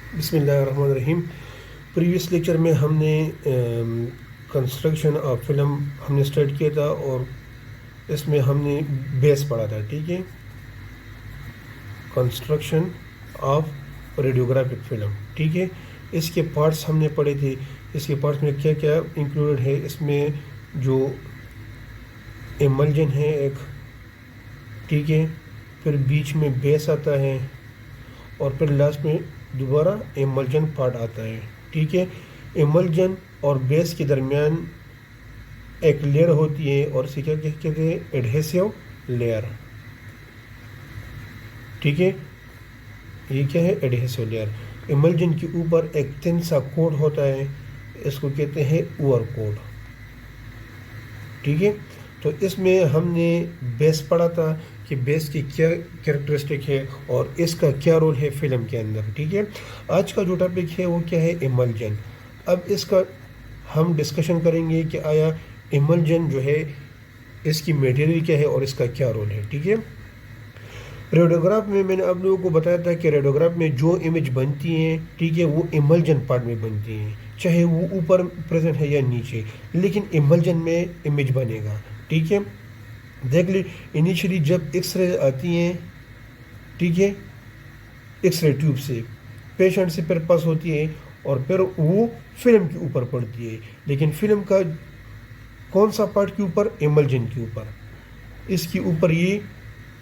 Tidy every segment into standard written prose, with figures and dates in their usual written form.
बिस्मिल्लाहिर्रहमानिर्रहीम। Previous lecture में हमने कंस्ट्रक्शन ऑफ फिल्म हमने स्टार्ट किया था और इसमें हमने बेस पढ़ा था। ठीक है, कंस्ट्रक्शन ऑफ रेडियोग्राफिक फिल्म। ठीक है, इसके पार्ट्स हमने पढ़े थे। इसके पार्ट्स में क्या क्या इंक्लूडेड है, इसमें जो इमल्जन है एक, ठीक है, फिर बीच में बेस आता है और फिर लास्ट में दोबारा इमल्जन पार्ट आता है। ठीक है, इमल्जन और बेस के दरमियान एक लेयर होती है और इसे क्या कहते हैं, एडहेसिव लेयर। ठीक है, ये क्या है, एडहेसिव लेयर। इमल्जन के ऊपर एक थिन सा कोट होता है, इसको कहते हैं ओवर कोट। ठीक है, तो इसमें हमने बेस पढ़ा था कि बेस की क्या कैरेक्टरिस्टिक है और इसका क्या रोल है फिल्म के अंदर। ठीक है, आज का जो टॉपिक है वो क्या है, इमल्जन। अब इसका हम डिस्कशन करेंगे कि आया इमल्जन जो है इसकी मटेरियल क्या है और इसका क्या रोल है। ठीक है, रेडियोग्राफ में मैंने आप लोगों को बताया था कि रेडियोग्राफ में जो इमेज बनती हैं, ठीक है, वो इमल्जन पार्ट में बनती हैं, चाहे वो ऊपर प्रेजेंट है या नीचे, लेकिन इमल्जन में इमेज बनेगा। ठीक है, देख ली इनिशियली जब एक्सरे आती हैं, ठीक है, एक्सरे ट्यूब से पेशेंट से फिर पास होती है और फिर वो फिल्म के ऊपर पड़ती है, लेकिन फिल्म का कौन सा पार्ट के ऊपर, इमल्जन के ऊपर, इसके ऊपर ये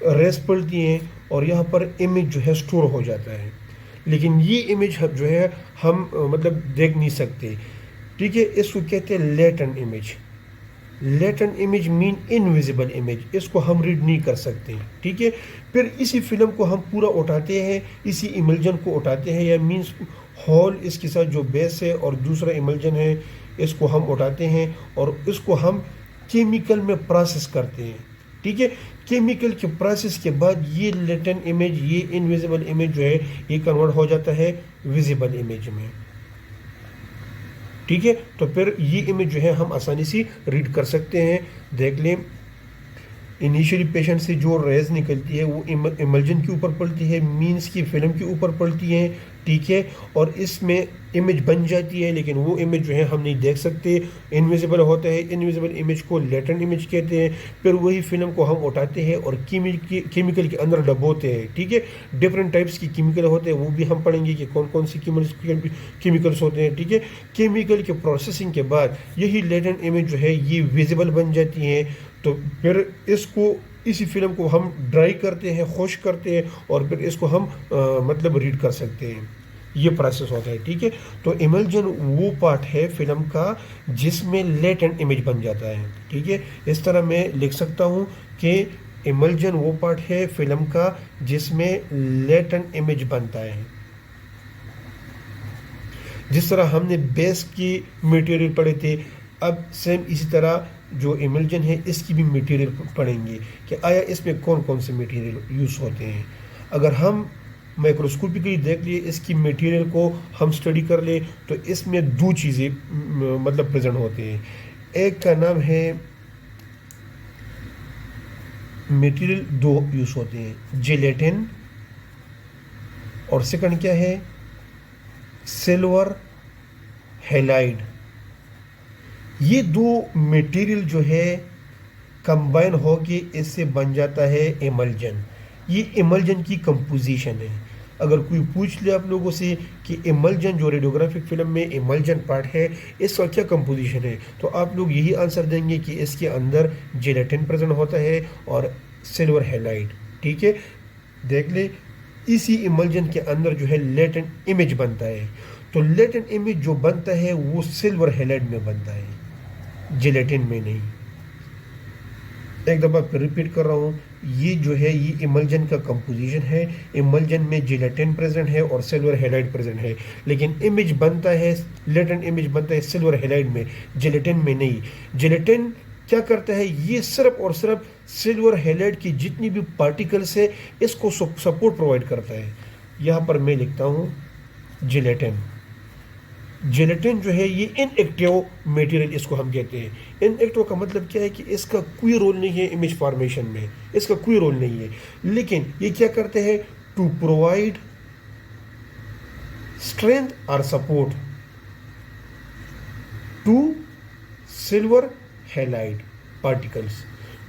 रेस पड़ती हैं और यहाँ पर इमेज जो है स्टोर हो जाता है, लेकिन ये इमेज जो है हम मतलब देख नहीं सकते। ठीक है, इसको कहते हैं latent image. Latent image mean invisible image, इसको हम रीड नहीं कर सकते। ठीक है, फिर इसी फिल्म को हम पूरा उठाते हैं, इसी इमल्जन को उठाते हैं, या मीन्स हॉल इसके साथ जो बेस है और दूसरा इमल्जन है, इसको हम उठाते हैं और इसको हम केमिकल में प्रोसेस करते हैं। ठीक है, केमिकल के प्रोसेस के बाद ये लेटेंट इमेज, ये इनविजिबल इमेज जो है ये कन्वर्ट हो जाता है विजिबल इमेज में। ठीक है, तो फिर ये इमेज जो है हम आसानी से रीड कर सकते हैं। देख लें, इनिशियली पेशेंट से जो रेज निकलती है वो इमल्जन के ऊपर पड़ती है, मीन्स की फिल्म के ऊपर पड़ती है। ठीक है, और इसमें इमेज बन जाती है, लेकिन वो इमेज जो है हम नहीं देख सकते, इनविजिबल होता है। इनविजिबल इमेज को लेटेंट इमेज कहते हैं। फिर वही फिल्म को हम उठाते हैं और केमिकल के अंदर डबोते हैं। ठीक है, डिफरेंट टाइप्स की केमिकल होते हैं, वो भी हम पढ़ेंगे कि कौन कौन सी केमिकल्स होते हैं। ठीक है, केमिकल के प्रोसेसिंग के बाद यही लेटेंट इमेज जो है ये विजिबल बन जाती है। तो फिर इसको, इसी फिल्म को हम ड्राई करते हैं, खुश करते हैं और फिर इसको हम मतलब रीड कर सकते हैं। ये प्रोसेस होता है। ठीक है, तो इमल्जन वो पार्ट है फिल्म का जिसमें लेटेंट इमेज बन जाता है। ठीक है, इस तरह मैं लिख सकता हूँ कि इमल्जन वो पार्ट है फिल्म का जिसमें लेटेंट इमेज बनता है। जिस तरह हमने बेस की मटेरियल पढ़े थे, अब सेम इसी तरह जो इमल्जन है इसकी भी मटेरियल पढ़ेंगे कि आया इसमें कौन कौन से मटेरियल यूज़ होते हैं। अगर हम माइक्रोस्कोपिकली देख लिए इसकी मटेरियल को, हम स्टडी कर ले, तो इसमें दो चीज़ें मतलब प्रेजेंट होते हैं। एक का नाम है, मटेरियल दो यूज़ होते हैं, जेलेटिन, और सेकंड क्या है, सिल्वर हैलाइड। ये दो मटेरियल जो है कंबाइन होके इससे बन जाता है इमल्जन। ये इमल्जन की कंपोजिशन है। अगर कोई पूछ ले आप लोगों से कि इमल्जन जो रेडियोग्राफिक फिल्म में इमल्जन पार्ट है इसका क्या कंपोजिशन है, तो आप लोग यही आंसर देंगे कि इसके अंदर जेलेटिन प्रेजेंट होता है और सिल्वर हैलाइड। ठीक है, देख ले, इसी इमल्जन के अंदर जो है लेटेंट इमेज बनता है। तो लेटेंट इमेज जो बनता है वो सिल्वर हैलाइड में बनता है, जेलेटिन में नहीं। एक दफ़ा फिर रिपीट कर रहा हूँ, ये जो है ये इमल्जन का कंपोजिशन है। इमल्जन में जेलेटिन प्रेजेंट है और सिल्वर हैलाइड प्रेजेंट है, लेकिन इमेज बनता है, लेटेंट इमेज बनता है सिल्वर हैलाइड में, जेलेटिन में नहीं। जेलेटिन क्या करता है, ये सिर्फ और सिर्फ सिल्वर हैलाइड की जितनी भी पार्टिकल्स है इसको सपोर्ट प्रोवाइड करता है। यहाँ पर मैं लिखता हूँ जेलेटिन। जेलेटिन जो है ये इनएक्टिव मटेरियल इसको हम कहते हैं। इनएक्टिव का मतलब क्या है कि इसका कोई रोल नहीं है इमेज फॉर्मेशन में, इसका कोई रोल नहीं है, लेकिन ये क्या करते हैं, to provide strength or support to silver halide particles.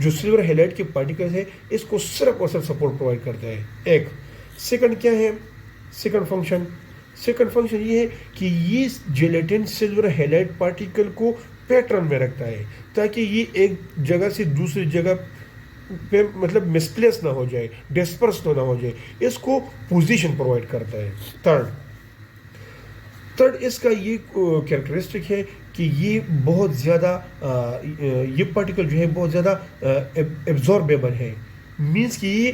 जो सिल्वर हैलाइड के पार्टिकल्स है इसको सिर्फ और सिर्फ सपोर्ट प्रोवाइड करता है। एक सेकंड क्या है, सेकंड फंक्शन ये है कि ये जेलेटिन सिल्वर हैलाइड पार्टिकल को पैटर्न में रखता है ताकि ये एक जगह से दूसरी जगह पे मतलब मिसप्लेस ना हो जाए, डिस्पर्स ना हो जाए, इसको पोजीशन प्रोवाइड करता है। थर्ड इसका ये कैरेक्टरिस्टिक है कि ये बहुत ज़्यादा ये पार्टिकल जो है बहुत ज़्यादा एब्जॉर्बेबल है, मीन्स कि ये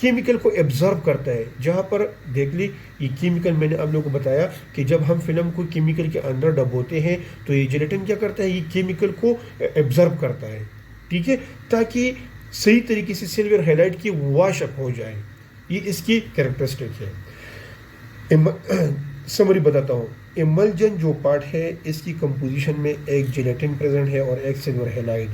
केमिकल को एब्जॉर्ब करता है। जहाँ पर देख ली ये केमिकल मैंने आप लोगों को बताया कि जब हम फिल्म को केमिकल के अंदर डबोते हैं तो ये जेलेटिन क्या करता है, ये केमिकल को एब्जॉर्ब करता है, ठीक है, ताकि सही तरीके से सिल्वर हैलाइड की वॉश अप हो जाए। ये इसकी कैरेक्टरिस्टिक है। समरी बताता हूँ। इमल्जन जो पार्ट है इसकी कंपोजिशन में एक जेलेटिन प्रेजेंट है और एक सिल्वर हैलाइड।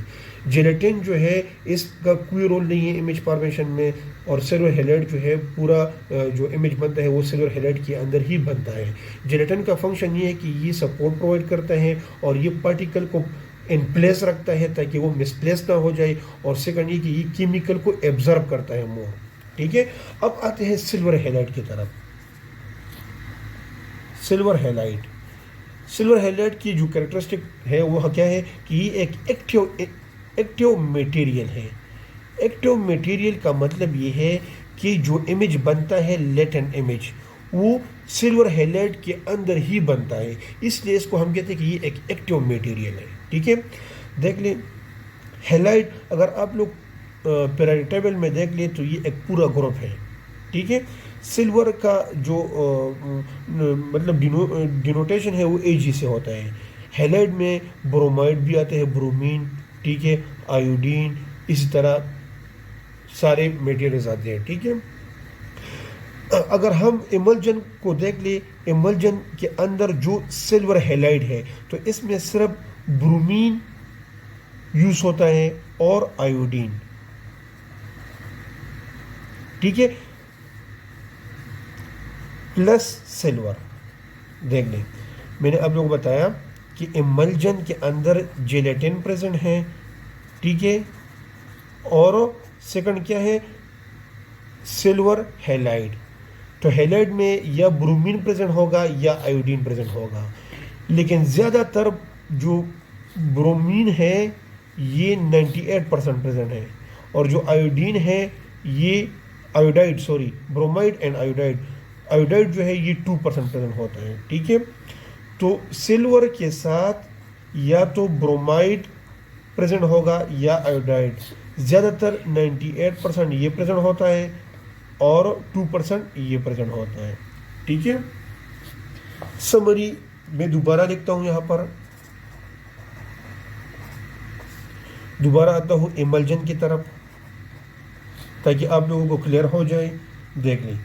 जेलेटिन जो है इसका कोई रोल नहीं है इमेज फॉर्मेशन में, और सिल्वर हैलाइड जो है पूरा जो इमेज बनता है वो सिल्वर हैलाइड के अंदर ही बनता है। जेलेटिन का फंक्शन ये है कि ये सपोर्ट प्रोवाइड करता है और ये पार्टिकल को इन प्लेस रखता है ताकि वो मिसप्लेस ना हो जाए, और सेकंड ये कि ये केमिकल को एब्जॉर्ब करता है मोर, ठीक है। अब आते हैं सिल्वर हैलाइड की तरफ। सिल्वर हैलाइड की जो कैरेक्टरिस्टिक है वो क्या है कि ये एक एक्टिव मटेरियल है। एक्टिव मटेरियल का मतलब ये है कि जो इमेज बनता है लेटेंट इमेज वो सिल्वर हैलाइड के अंदर ही बनता है, इसलिए इसको हम कहते हैं कि ये एक एक्टिव मटेरियल है, ठीक है। देख लें हैलाइड, अगर आप लोग पीरियोडिक टेबल में देख लें तो ये एक पूरा ग्रुप है, ठीक है। सिल्वर का जो मतलब डिनोटेशन है वो Ag से होता है। हैलाइड में ब्रोमाइड भी आते हैं, ब्रोमीन, ठीक है, आयोडीन, इसी तरह सारे मटेरियल्स आते हैं, ठीक है। अगर हम इमल्जन को देख ले, इमल्जन के अंदर जो सिल्वर हैलाइड है तो इसमें सिर्फ ब्रोमीन यूज होता है और आयोडीन, ठीक है, प्लस सिल्वर। देख लें मैंने आप लोगों को बताया कि इमल्जन के अंदर जेलेटिन प्रेजेंट है, ठीक है, और सेकंड क्या है, सिल्वर हैलाइड। तो हैलाइड में या ब्रोमीन प्रेजेंट होगा या आयोडीन प्रेजेंट होगा, लेकिन ज़्यादातर जो ब्रोमीन है ये 98% प्रेजेंट है, और जो आयोडीन है ये ब्रोमाइड एंड आयोडाइड जो है ये 2% प्रेजेंट होता है, ठीक है। तो सिल्वर के साथ या तो ब्रोमाइड प्रेजेंट होगा या आयोडाइड। ज़्यादातर 98% ये प्रेजेंट होता है और 2% ये प्रेजेंट होता है, ठीक है। समरी मैं दोबारा लिखता हूँ, यहाँ पर दोबारा आता हूँ इमल्जन की तरफ ताकि आप लोगों को क्लियर हो जाए। देख लें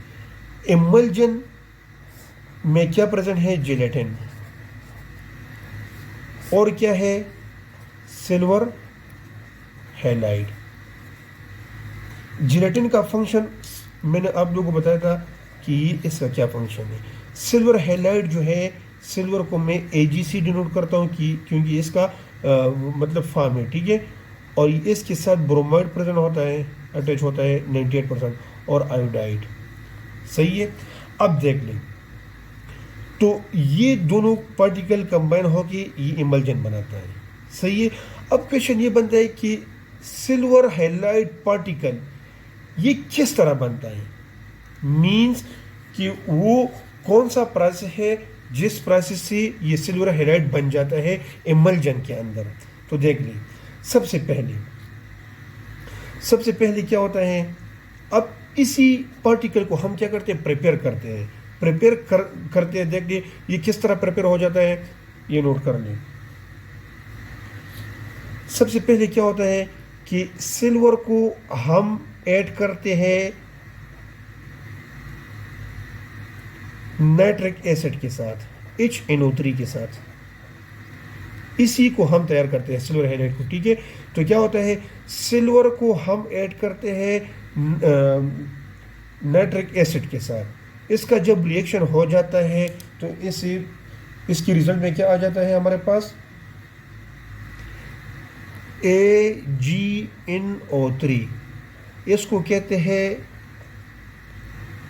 इमल्जन में क्या प्रेजेंट है, जेलेटिन, और क्या है, सिल्वर हैलाइड। जेलेटिन का फंक्शन मैंने आप लोगों को बताया था कि इसका क्या फंक्शन है। सिल्वर हैलाइड जो है, सिल्वर को मैं Ag डिनोट करता हूँ क्योंकि इसका मतलब फॉर्म है, ठीक है, और इसके साथ ब्रोमाइड प्रेजेंट होता है, अटैच होता है 98%, और आयोडाइड, सही है। अब देख लें तो ये दोनों पार्टिकल कंबाइन होकर ये इमल्जन बनाता है, सही है। अब क्वेश्चन ये बनता है कि सिल्वर हैलाइड पार्टिकल ये किस तरह बनता है, मींस कि वो कौन सा प्रोसेस है जिस प्रोसेस से ये सिल्वर हैलाइड बन जाता है इमल्जन के अंदर। तो देख लें सबसे पहले क्या होता है, अब इसी पार्टिकल को हम क्या करते हैं, प्रिपेयर करते हैं। देख लिए ये किस तरह प्रिपेयर हो जाता है, ये नोट कर लें। सबसे पहले क्या होता है कि सिल्वर को हम ऐड करते हैं नाइट्रिक एसिड के साथ, HNO3 के साथ, इसी को हम तैयार करते हैं सिल्वर हैलाइड को, ठीक है। तो क्या होता है, सिल्वर को हम ऐड करते हैं नाइट्रिक एसिड के साथ, इसका जब रिएक्शन हो जाता है तो इसकी रिजल्ट में क्या आ जाता है हमारे पास, AgNO3, इसको कहते हैं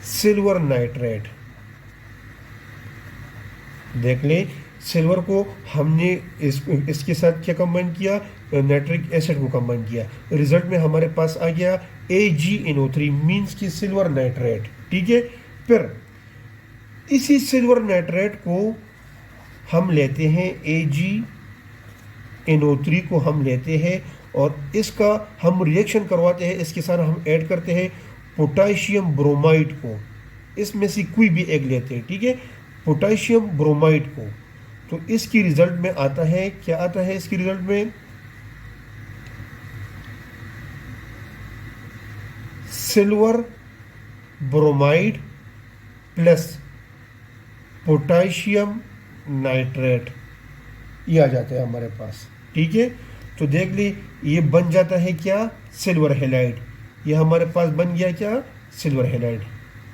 सिल्वर नाइट्रेट। देख लें, सिल्वर को हमने इसके साथ क्या कंबाइन किया, नाइट्रिक एसिड को कंबाइन किया, रिजल्ट में हमारे पास आ गया AgNO3 मीन्स की सिल्वर नाइट्रेट। ठीक है, फिर इसी सिल्वर नाइट्रेट को हम लेते हैं, AgNO3 को हम लेते हैं और इसका हम रिएक्शन करवाते हैं, इसके साथ हम ऐड करते हैं पोटाशियम ब्रोमाइड को, इसमें से कोई भी एक लेते हैं। ठीक है, पोटाशियम ब्रोमाइड को, तो इसकी रिजल्ट में आता है, क्या आता है इसकी रिजल्ट में, silver bromide plus potassium nitrate, ये आ जाता है हमारे पास। ठीक है, तो देख ली ये बन जाता है क्या, सिल्वर हैलाइड, ये हमारे पास बन गया क्या, सिल्वर हैलाइड।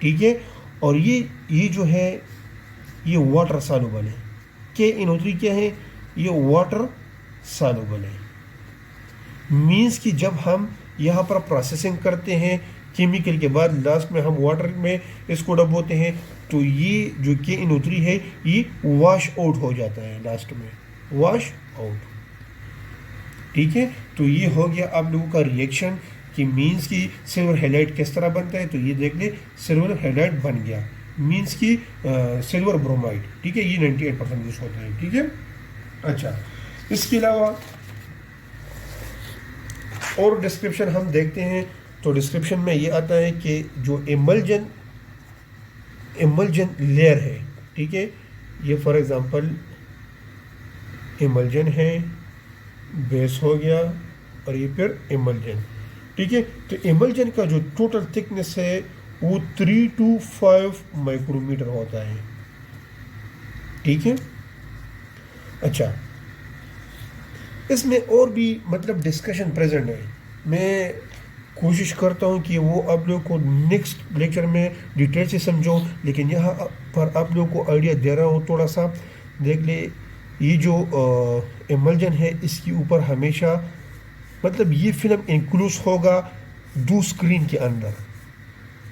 ठीक है, और ये जो है ये वाटर सॉल्युबल है, KNO3 क्या है, ये वाटर सॉल्युबल है। मीन्स कि जब हम यहाँ पर प्रोसेसिंग करते हैं केमिकल के बाद लास्ट में हम वाटर में इसको डबोते हैं, तो ये जो KNO3 है ये वॉश आउट हो जाता है, लास्ट में वॉश आउट। ठीक है, तो ये हो गया आप लोगों का रिएक्शन कि मीन्स की सिल्वर हैलाइड किस तरह बनता है, तो ये देख ले सिल्वर हैलाइड बन गया, मीन्स की सिल्वर ब्रोमाइड। ठीक है, ये 98% यूज होता है। ठीक है, अच्छा, इसके अलावा और डिस्क्रिप्शन हम देखते हैं, तो डिस्क्रिप्शन में ये आता है कि जो इमल्जन लेयर है, ठीक है, ये फॉर एग्जांपल इमल्जन है, बेस हो गया और ये फिर इमल्जन। ठीक है, तो इमल्जन का जो टोटल थिकनेस है वो 3 to 5 माइक्रोमीटर होता है। ठीक है, अच्छा, इसमें और भी मतलब डिस्कशन प्रेजेंट है, मैं कोशिश करता हूँ कि वो आप लोगों को नेक्स्ट लेक्चर में डिटेल से समझो, लेकिन यहाँ पर आप लोगों को आइडिया दे रहा हूँ थोड़ा सा। देख ले, ये जो इमल्जन है इसके ऊपर हमेशा मतलब ये फिल्म इंक्लूड होगा 2 स्क्रीन के अंदर।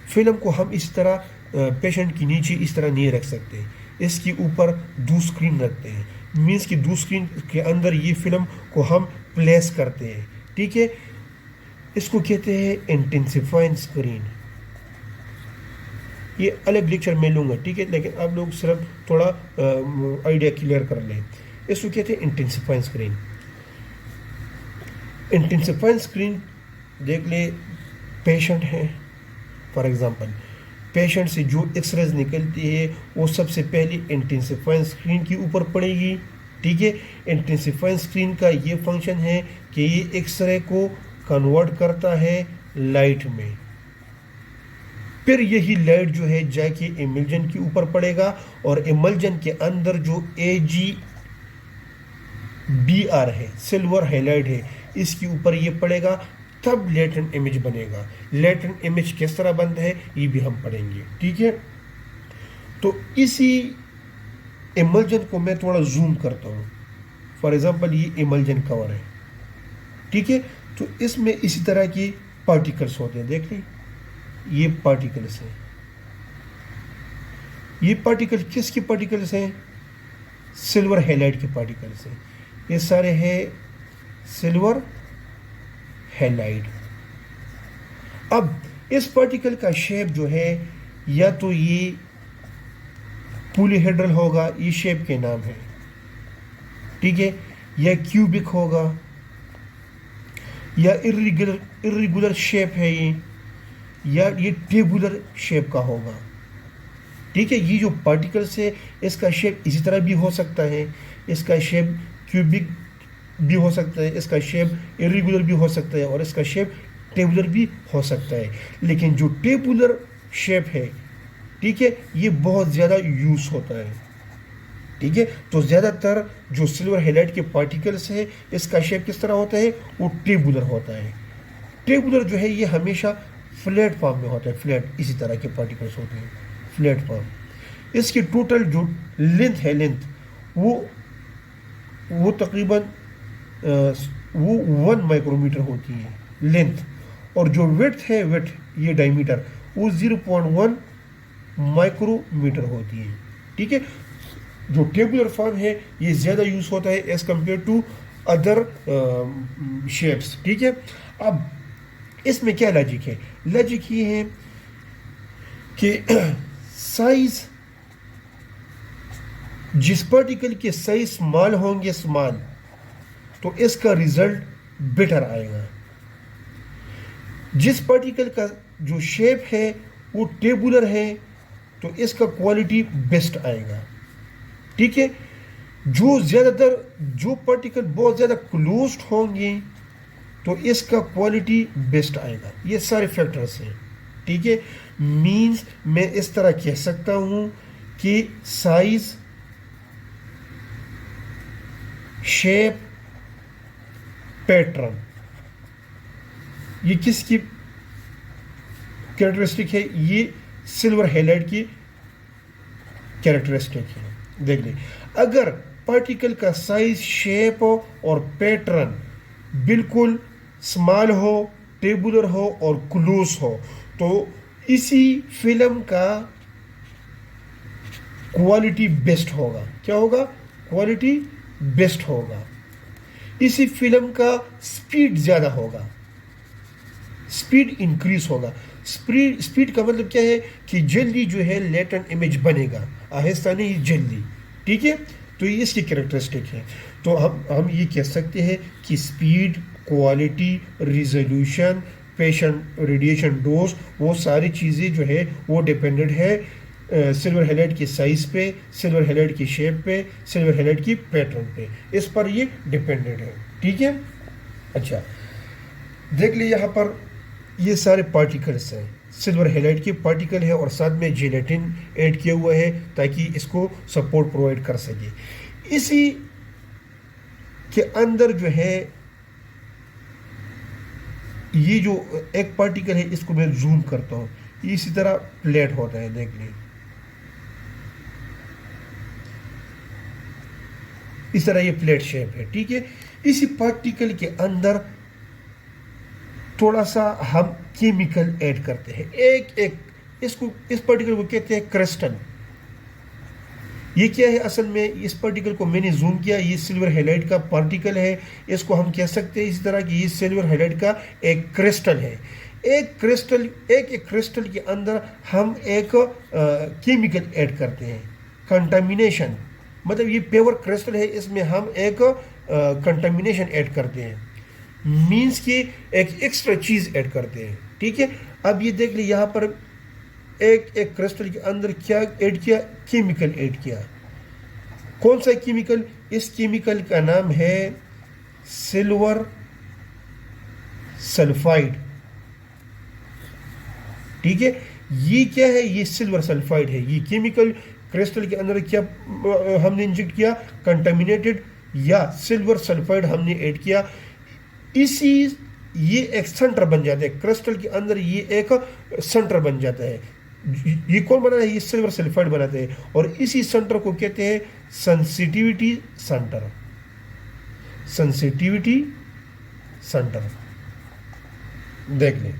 फिल्म को हम इस तरह पेशेंट के नीचे इस तरह नहीं रख सकते, इसके ऊपर 2 स्क्रीन रखते हैं, मीन्स कि 2 स्क्रीन के अंदर ये फिल्म को हम प्लेस करते हैं। ठीक है, इसको कहते हैं इंटेंसिफाइंग स्क्रीन, ये अलग लेक्चर में लूँगा। ठीक है, लेकिन आप लोग सिर्फ थोड़ा आइडिया क्लियर कर लें, इसको कहते हैं इंटेंसिफाइंग स्क्रीन। इंटेंसिफाइंग स्क्रीन देख ले, पेशेंट है फॉर एग्जांपल, पेशेंट से जो एक्सरेज निकलती है वो सबसे पहले इंटेंसिफाइंग स्क्रीन के ऊपर पड़ेगी। ठीक है, इंटेंसिफाइंग स्क्रीन का ये फंक्शन है कि ये एक्सरे को कन्वर्ट करता है लाइट में, फिर यही लाइट जो है जाके इमल्जन के ऊपर पड़ेगा और इमल्जन के अंदर जो AgBr है, सिल्वर हैलाइड है, इसके ऊपर ये पड़ेगा, तब लेटेंट इमेज बनेगा। लेटेंट इमेज किस तरह बनता है ये भी हम पढ़ेंगे। ठीक है, तो इसी इमल्जन को मैं थोड़ा जूम करता हूँ, फॉर एग्जांपल ये इमल्जन कवर है। ठीक है, तो इसमें इसी तरह की पार्टिकल्स होते हैं, देख लें ये पार्टिकल्स हैं, ये पार्टिकल किसके पार्टिकल्स हैं, सिल्वर हैलाइड के पार्टिकल्स हैं, ये सारे हैं सिल्वर हैलाइड। अब इस पार्टिकल का शेप जो है या तो ये पॉलीहेड्रल होगा, ये शेप के नाम है। ठीक है, या क्यूबिक होगा या इर्रेगुलर शेप है ये, या ये टेबुलर शेप का होगा। ठीक है, ये जो पार्टिकल्स है इसका शेप इसी तरह भी हो सकता है, इसका शेप क्यूबिक भी हो सकता है, इसका शेप इरेगुलर भी हो सकता है और इसका शेप टेबुलर भी हो सकता है। लेकिन जो टेबुलर शेप है, ठीक है, ये बहुत ज़्यादा यूज़ होता है। ठीक है, तो ज़्यादातर जो सिल्वर हैलाइड के पार्टिकल्स है इसका शेप किस तरह होता है, वो टेबुलर होता है। टेबुलर जो है ये हमेशा फ्लैट फॉर्म में होता है, फ्लैट इसी तरह के पार्टिकल्स होते हैं, फ्लैट फॉर्म। इसकी टोटल जो लेंथ है, लेंथ वो तकरीबन वो 1 माइक्रोमीटर होती है लेंथ, और जो विड्थ है, विड्थ ये डायमीटर वो 0.1 माइक्रोमीटर होती है। ठीक है, जो टेबुलर फॉर्म है ये ज़्यादा यूज़ होता है as compare to other shapes. ठीक है, अब इसमें क्या लॉजिक है? लॉजिक ये है कि साइज, जिस पार्टिकल के साइज स्मॉल होंगे स्मॉल, तो इसका रिजल्ट बेटर आएगा। जिस पार्टिकल का जो शेप है वो टेबुलर है, तो इसका क्वालिटी बेस्ट आएगा। ठीक है, जो पार्टिकल बहुत ज़्यादा क्लोज्ड होंगे तो इसका क्वालिटी बेस्ट आएगा। ये सारे फैक्टर्स हैं। ठीक है, मीन्स मैं इस तरह कह सकता हूँ कि साइज, शेप, पैटर्न, ये किसकी कैरेक्टरिस्टिक है? ये सिल्वर हैलाइड की कैरेक्टरिस्टिक है। देख लें, अगर पार्टिकल का साइज, शेप और पैटर्न बिल्कुल स्मॉल हो, टेबुलर हो और क्लोज हो, तो इसी फिल्म का क्वालिटी बेस्ट होगा। क्या होगा? क्वालिटी बेस्ट होगा। इसी फिल्म का स्पीड ज़्यादा होगा, स्पीड इंक्रीज होगा। स्पीड का मतलब क्या है? कि जल्दी जो है लेटेंट इमेज बनेगा, आहिस्ता नहीं, जल्दी। ठीक है, तो ये इसकी कैरेक्टरिस्टिक है। तो हम ये कह सकते हैं कि speed, quality, resolution, patient radiation dose, वो सारी चीज़ें जो है वो डिपेंडेंट है सिल्वर हैलाइड के साइज पे, सिल्वर हैलाइड की शेप पे, सिल्वर हैलाइड की पैटर्न पे, इस पर ये डिपेंडेंट है। ठीक है, अच्छा देख लीजिए, यहाँ पर ये सारे पार्टिकल्स हैं, सिल्वर हैलाइड के पार्टिकल है और साथ में जेलेटिन ऐड किया हुआ है ताकि इसको सपोर्ट प्रोवाइड कर सके। इसी के अंदर जो है ये जो एक पार्टिकल है, इसको मैं जूम करता हूँ, इसी तरह प्लेट होता है। देख लें, इस तरह ये प्लेट शेप है। ठीक है, इसी पार्टिकल के अंदर थोड़ा सा हम केमिकल ऐड करते हैं, इस पार्टिकल को कहते हैं क्रिस्टल। ये क्या है असल में? इस पार्टिकल को मैंने जूम किया, ये सिल्वर हैलाइड का पार्टिकल है, इसको हम कह सकते हैं इसी तरह कि ये सिल्वर हैलाइड का एक क्रिस्टल है। एक क्रिस्टल के अंदर हम एक केमिकल ऐड करते हैं, कंटामिनेशन, मतलब ये प्योर क्रिस्टल है, इसमें हम एक कंटामिनेशन ऐड करते हैं, मीन्स कि एक एक्स्ट्रा चीज़ ऐड करते हैं। ठीक है, अब ये देख ली, यहाँ पर एक क्रिस्टल के अंदर क्या ऐड किया? केमिकल ऐड किया। कौन सा केमिकल? इस केमिकल का नाम है सिल्वर सल्फाइड। ठीक है, ये क्या है? ये सिल्वर सल्फाइड है। ये केमिकल क्रिस्टल के अंदर क्या हमने इंजेक्ट किया? कंटामिनेटेड या सिल्वर सल्फाइड हमने ऐड किया। ये एक सेंटर बन जाता है क्रिस्टल के अंदर, ये एक सेंटर बन जाता है। ये कौन बनाता है? ये सिल्वर सल्फाइड बनाते हैं, और इसी सेंटर को कहते हैं सेंसिटिविटी सेंटर। सेंसिटिविटी सेंटर, देख लें,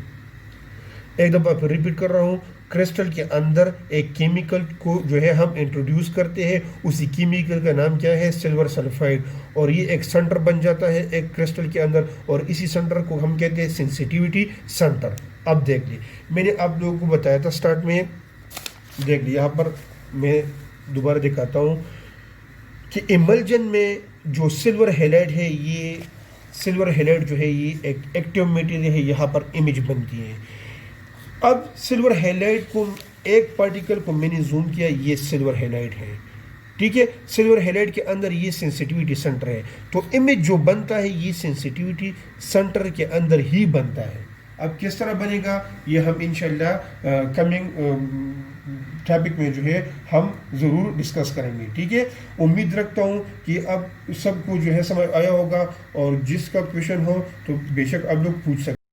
एक दफा फिर रिपीट कर रहा हूं, क्रिस्टल के अंदर एक केमिकल को जो है हम इंट्रोड्यूस करते हैं, उसी केमिकल का नाम क्या है? सिल्वर सल्फाइड, और ये एक सेंटर बन जाता है एक क्रिस्टल के अंदर, और इसी सेंटर को हम कहते हैं सेंसिटिविटी सेंटर। अब देख ली, मैंने आप लोगों को बताया था स्टार्ट में, देख ली, यहाँ पर मैं दोबारा दिखाता हूँ कि इमल्जन में जो सिल्वर हैलाइड है, ये सिल्वर हैलाइड जो है ये एक एक्टिव मटेरियल है, यहाँ पर इमेज बनती है। अब सिल्वर हैलाइड को, एक पार्टिकल को मैंने जूम किया, ये सिल्वर हैलाइड है। ठीक है, सिल्वर हैलाइड के अंदर ये सेंसिटिविटी सेंटर है, तो इमेज जो बनता है ये सेंसिटिविटी सेंटर के अंदर ही बनता है। अब किस तरह बनेगा ये हम इंशाल्लाह कमिंग टॉपिक में जो है हम ज़रूर डिस्कस करेंगे। ठीक है, उम्मीद रखता हूँ कि अब सबको जो है समझ आया होगा, और जिसका क्वेश्चन हो तो बेशक आप लोग पूछ सकते हैं।